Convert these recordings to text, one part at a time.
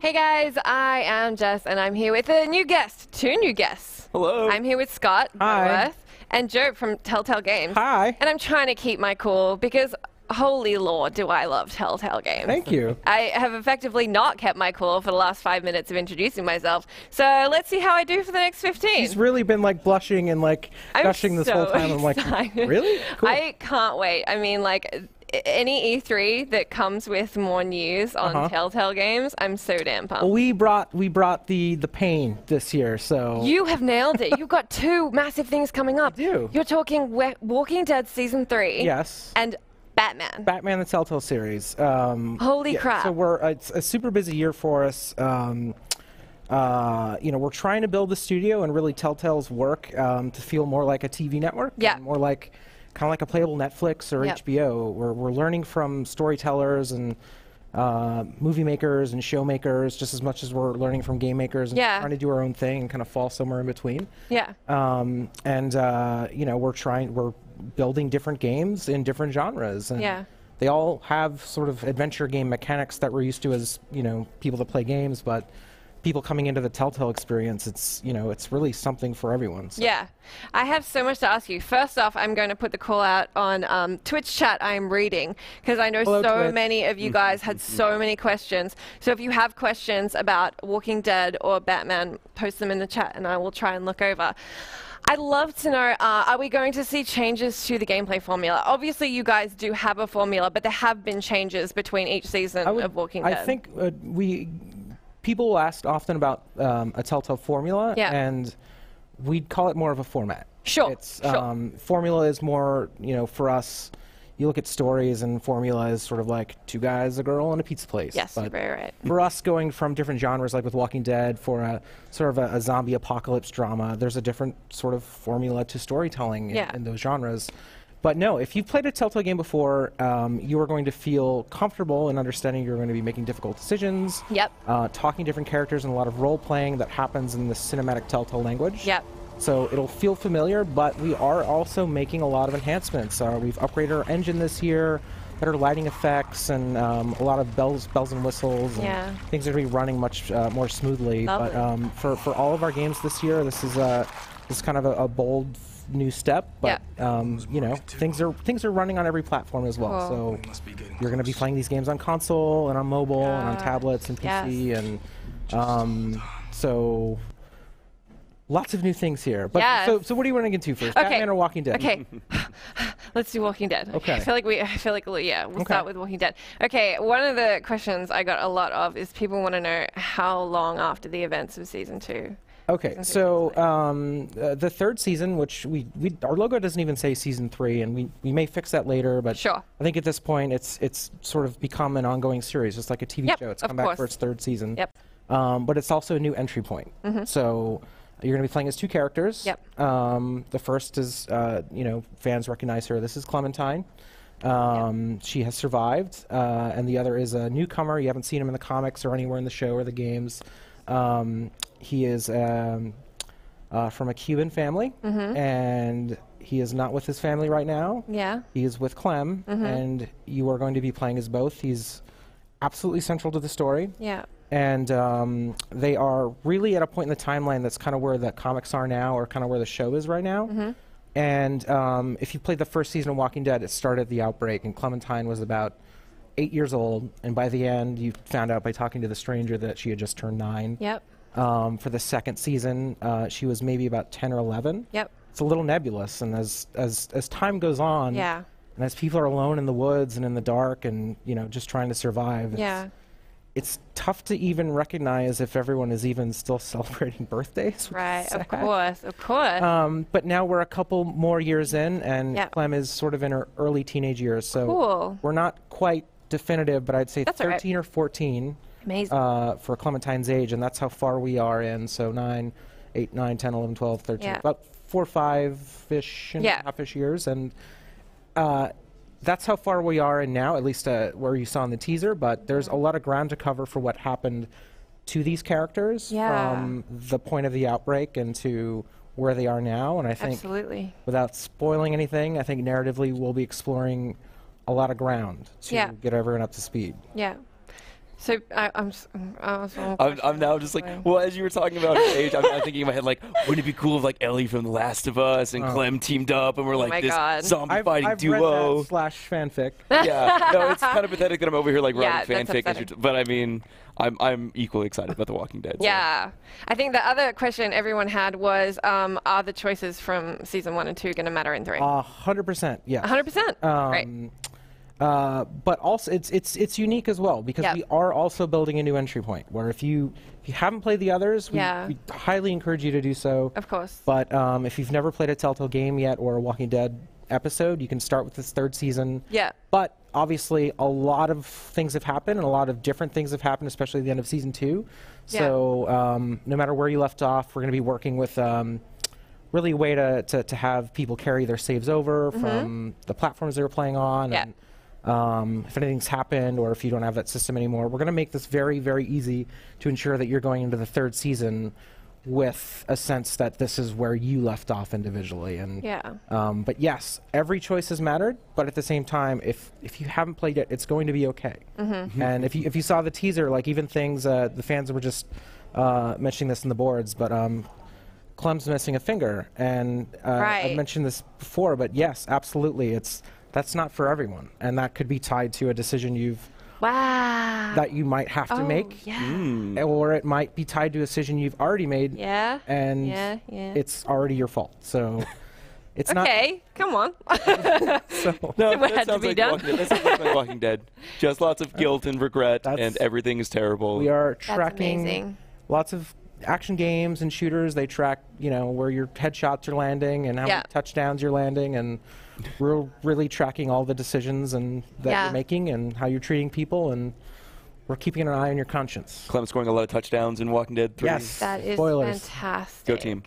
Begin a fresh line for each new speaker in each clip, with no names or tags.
Hey guys, I am Jess, and I'm here with a new guest, two new guests.
Hello.
I'm here with Scott Butterworth and Joe from Telltale Games.
Hi.
And I'm trying to keep my cool because, holy lord, do I love Telltale Games.
Thank you.
I have effectively not kept my cool for the last 5 minutes of introducing myself. So let's see how I do for the next 15.
She's really been like blushing and like gushing this whole time. I'm like, really? Cool.
I can't wait. I mean, like, any E3 that comes with more news on Telltale Games, I'm so damn pumped.
Well, we brought the pain this year, so
you have nailed it. You've got two massive things coming up.
I do.
You're talking Walking Dead season 3.
Yes.
And Batman.
Batman the Telltale series.
Holy crap.
So it's a super busy year for us. You know, we're trying to build the studio and really Telltale's work to feel more like a TV network.
Yeah.
More like kind of like a playable Netflix or HBO. We're learning from storytellers and movie makers and show makers just as much as we're learning from game makers and trying to do our own thing and kind of fall somewhere in between.
Yeah.
You know, we're building different games in different genres. And they all have sort of adventure game mechanics that we're used to as, you know, people that play games, but people coming into the Telltale experience, it's, you know, it's really something for everyone. So.
Yeah. I have so much to ask you. First off, I'm going to put the call out on Twitch chat I'm reading, because I know so many of you guys had so many questions. So if you have questions about Walking Dead or Batman, post them in the chat and I will try and look over. I'd love to know, are we going to see changes to the gameplay formula? Obviously, you guys do have a formula, but there have been changes between each season of Walking Dead.
I think people asked often about a Telltale formula, and we'd call it more of a format.
Sure.
It's, formula is more, you know, for us, you look at stories and formula is sort of like two guys, a girl, and a pizza place.
Yes,
but
very right.
For us, going from different genres, like with Walking Dead, for a sort of a zombie apocalypse drama, there's a different sort of formula to storytelling in those genres. But no, if you've played a Telltale game before, you are going to feel comfortable in understanding you're going to be making difficult decisions, talking to different characters, and a lot of role-playing that happens in the cinematic Telltale language. So it'll feel familiar, but we are also making a lot of enhancements. We've upgraded our engine this year, better lighting effects, and a lot of bells and whistles, and things are going to be running much more smoothly.
Lovely.
But for all of our games this year, this is kind of a bold new step, but you know, things are running on every platform as well. So you're going to be playing these games on console and on mobile and on tablets and PC, and so lots of new things here. But so what do you want to get into first? Batman or Walking Dead?
Okay. Let's do Walking Dead.
Okay.
I feel like we'll start with Walking Dead. Okay, one of the questions I got a lot of is people want to know how long after the events of season 2.
Okay, so the third season, which our logo doesn't even say season 3, and we may fix that later, but I think at this point it's sort of become an ongoing series, just like a TV show. It's come back for its third season. But it's also a new entry point. So you're going to be playing as two characters. The first is, you know, fans recognize her. This is Clementine. She has survived, and the other is a newcomer. You haven't seen him in the comics or anywhere in the show or the games. He is from a Cuban family, and he is not with his family right now. He is with Clem, and you are going to be playing as both. He's absolutely central to the story. And they are really at a point in the timeline that's kind of where the comics are now, or kind of where the show is right now. And if you played the first season of Walking Dead, it started the outbreak, and Clementine was about 8 years old, and by the end, you found out by talking to the stranger that she had just turned 9. For the second season, she was maybe about 10 or 11. It's a little nebulous, and as time goes on, and as people are alone in the woods and in the dark, and you know, just trying to survive, it's tough to even recognize if everyone is even still celebrating birthdays.
Right, of course.
But now we're a couple more years in, and Clem is sort of in her early teenage years, so we're not quite definitive, but I'd say 13 or 14 for Clementine's age, and that's how far we are in. So 9, 8, 9, 10, 11, 12, 13, about 4 or 5-ish and half-ish years, and that's how far we are in now, at least where you saw in the teaser, but there's a lot of ground to cover for what happened to these characters from the point of the outbreak and to where they are now, and I think without spoiling anything, I think narratively we'll be exploring a lot of ground to get everyone up to speed.
So I'm
now just like, well, as you were talking about her age, I'm thinking in my head, like, wouldn't it be cool if like Ellie from The Last of Us and Clem teamed up and we're like this zombie fighting duo
/ fanfic.
Yeah, no, it's kind of pathetic that I'm over here like writing fanfic, but I mean, I'm equally excited about The Walking Dead. So.
Yeah, I think the other question everyone had was, are the choices from season 1 and 2 going to matter in 3?
100%, yeah.
100%. Great.
But also, it's unique as well because we are also building a new entry point. Where if you haven't played the others, we highly encourage you to do so.
Of course.
But if you've never played a Telltale game yet or a Walking Dead episode, you can start with this 3rd season.
Yeah.
But obviously, a lot of things have happened, and a lot of different things have happened, especially at the end of season 2. So no matter where you left off, we're going to be working with. Really a way to have people carry their saves over from the platforms they were playing on.
Yeah.
And, if anything's happened or if you don't have that system anymore, we're going to make this very, very easy to ensure that you're going into the 3rd season with a sense that this is where you left off individually. And but yes, every choice has mattered, but at the same time, if you haven't played it, it's going to be okay. And if you saw the teaser, like even things, the fans were just mentioning this in the boards, but Clem's missing a finger, and I've mentioned this before, but yes, absolutely, that's not for everyone, and that could be tied to a decision that you might have to make, or it might be tied to a decision you've already made, and it's already your fault. So it's not.
Okay, come on.
So, no, that sounds like Walking Dead. Just lots of guilt and regret, and everything is terrible.
We are tracking lots of action games and shooters. They track, where your headshots are landing and how many touchdowns you're landing, and we're really tracking all the decisions and that you're making and how you're treating people, and we're keeping an eye on your conscience.
Clem scoring a lot of touchdowns in Walking Dead 3.
Yes,
that is
spoilers.
Fantastic.
Go team.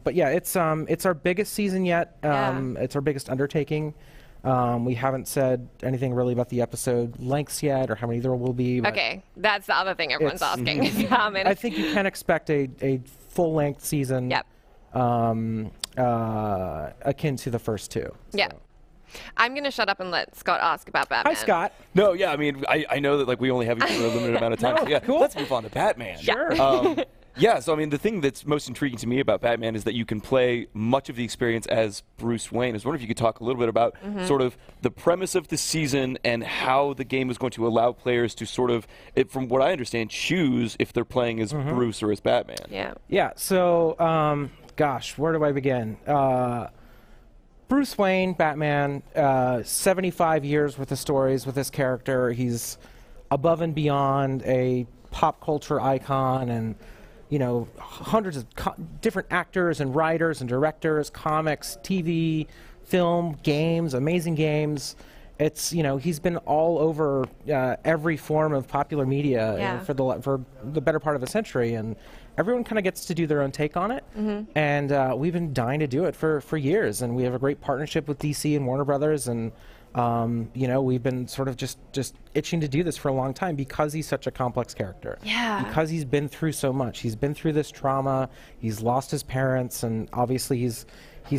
But yeah, it's our biggest season yet. It's our biggest undertaking. We haven't said anything really about the episode lengths yet or how many there will be.
Okay, that's the other thing everyone's asking. Is how many.
I think you can expect a full-length season akin to the first 2.
Yeah.
So.
I'm going to shut up and let Scott ask about Batman.
Hi, Scott.
No, yeah, I mean, I know that we only have a limited amount of time. So, cool. Let's move on to Batman.
Sure.
Yeah, so I mean, the thing that's most intriguing to me about Batman is that you can play much of the experience as Bruce Wayne. I was wondering if you could talk a little bit about sort of the premise of the season and how the game is going to allow players to sort of, from what I understand, choose if they're playing as Bruce or as Batman.
Yeah.
Yeah, so, gosh, where do I begin? Bruce Wayne, Batman, 75 years worth of stories with this character. He's above and beyond a pop culture icon, and hundreds of different actors and writers and directors, comics, TV, film, games, amazing games. It's, he's been all over every form of popular media for the better part of a century, and everyone kind of gets to do their own take on it. And we've been dying to do it for years, and we have a great partnership with DC and Warner Brothers, and we've been sort of just itching to do this for a long time because he's such a complex character.
Yeah.
Because he's been through so much. He's been through this trauma. He's lost his parents, and obviously he's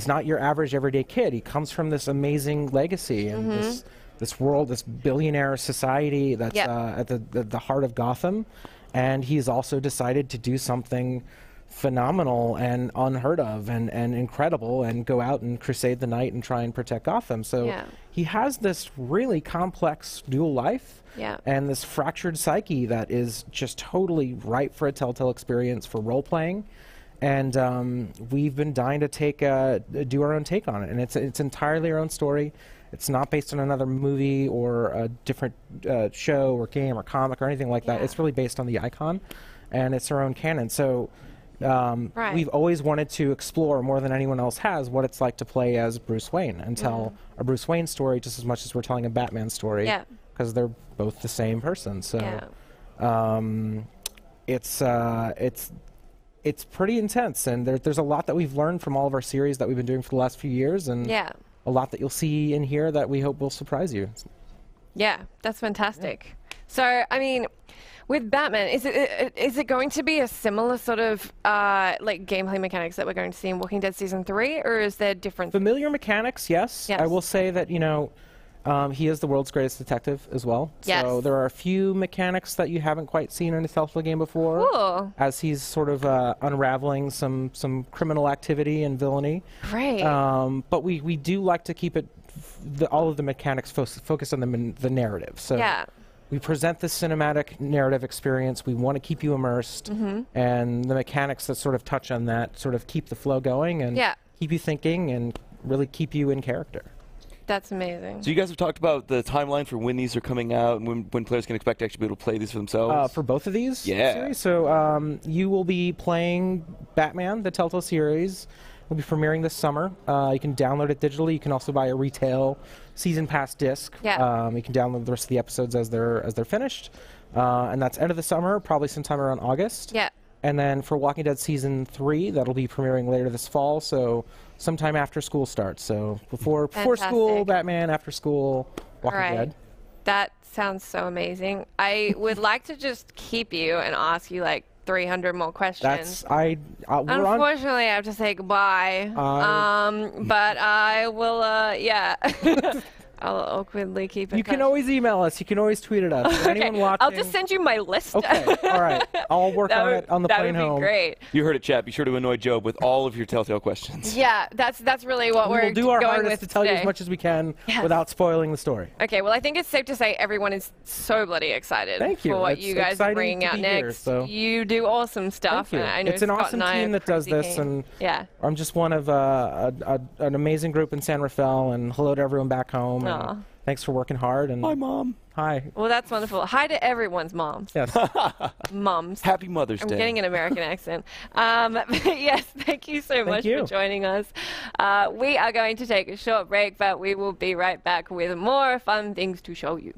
not your average everyday kid. He comes from this amazing legacy and this world, this billionaire society that's at the heart of Gotham, and he's also decided to do something phenomenal and unheard of and incredible and go out and crusade the night and try and protect Gotham. So he has this really complex dual life and this fractured psyche that is just totally ripe for a Telltale experience for role-playing. And we've been dying to do our own take on it. And it's entirely our own story. It's not based on another movie or a different show or game or comic or anything like that. It's really based on the icon, and it's our own canon. So we've always wanted to explore more than anyone else has what it's like to play as Bruce Wayne and tell a Bruce Wayne story just as much as we're telling a Batman story, because they're both the same person. So it's pretty intense, and there's a lot that we've learned from all of our series that we've been doing for the last few years, and a lot that you'll see in here that we hope will surprise you.
Yeah, that's fantastic. So, I mean, with Batman, is it going to be a similar sort of like gameplay mechanics that we're going to see in Walking Dead Season 3, or is there different?
Familiar mechanics, yes. I will say that, He is the world's greatest detective as well.
Yes.
So there are a few mechanics that you haven't quite seen in a Telltale game before.
Cool.
As he's sort of unraveling some criminal activity and villainy.
Great.
But we do like to keep it all of the mechanics focused on the narrative. So
yeah.
We present the cinematic narrative experience. We want to keep you immersed, and the mechanics that sort of touch on that sort of keep the flow going and keep you thinking and really keep you in character.
That's amazing.
So you guys have talked about the timeline for when these are coming out and when players can expect to actually be able to play these for themselves?
For both of these
series?
So you will be playing Batman, the Telltale series. We'll be premiering this summer. You can download it digitally. You can also buy a retail season pass disc.
Yeah.
You can download the rest of the episodes as they're finished. And that's end of the summer, probably sometime around August.
Yeah.
And then for Walking Dead Season 3, that'll be premiering later this fall, so sometime after school starts. So before school, Batman, after school, Walking Dead.
That sounds so amazing. I would like to just keep you and ask you like 300 more questions. Unfortunately, I have to say goodbye. But I will, I'll awkwardly keep it.
You can always email us. You can always tweet at us.
Okay.
Anyone watching?
I'll just send you my list.
Okay. All right. I'll work on it on the plane home.
That would be great.
You heard it, chat. Be sure to annoy Job with all of your Telltale questions.
Yeah, that's really what we're going with
today. We'll do our hardest to tell you as much as we can without spoiling the story.
Okay. Well, I think it's safe to say everyone is so bloody excited for what you guys are bringing out next.
So.
You do awesome stuff.
Thank you.
I know
it's an awesome team that does this, and I'm just one of an amazing group in San Rafael. And hello to everyone back home. And thanks for working hard. And
hi, Mom.
Hi. Well, that's wonderful. Hi to everyone's moms.
Yes.
Moms.
Happy Mother's Day.
I'm getting an American accent. Yes, thank you so much for joining us. We are going to take a short break, but we will be right back with more fun things to show you.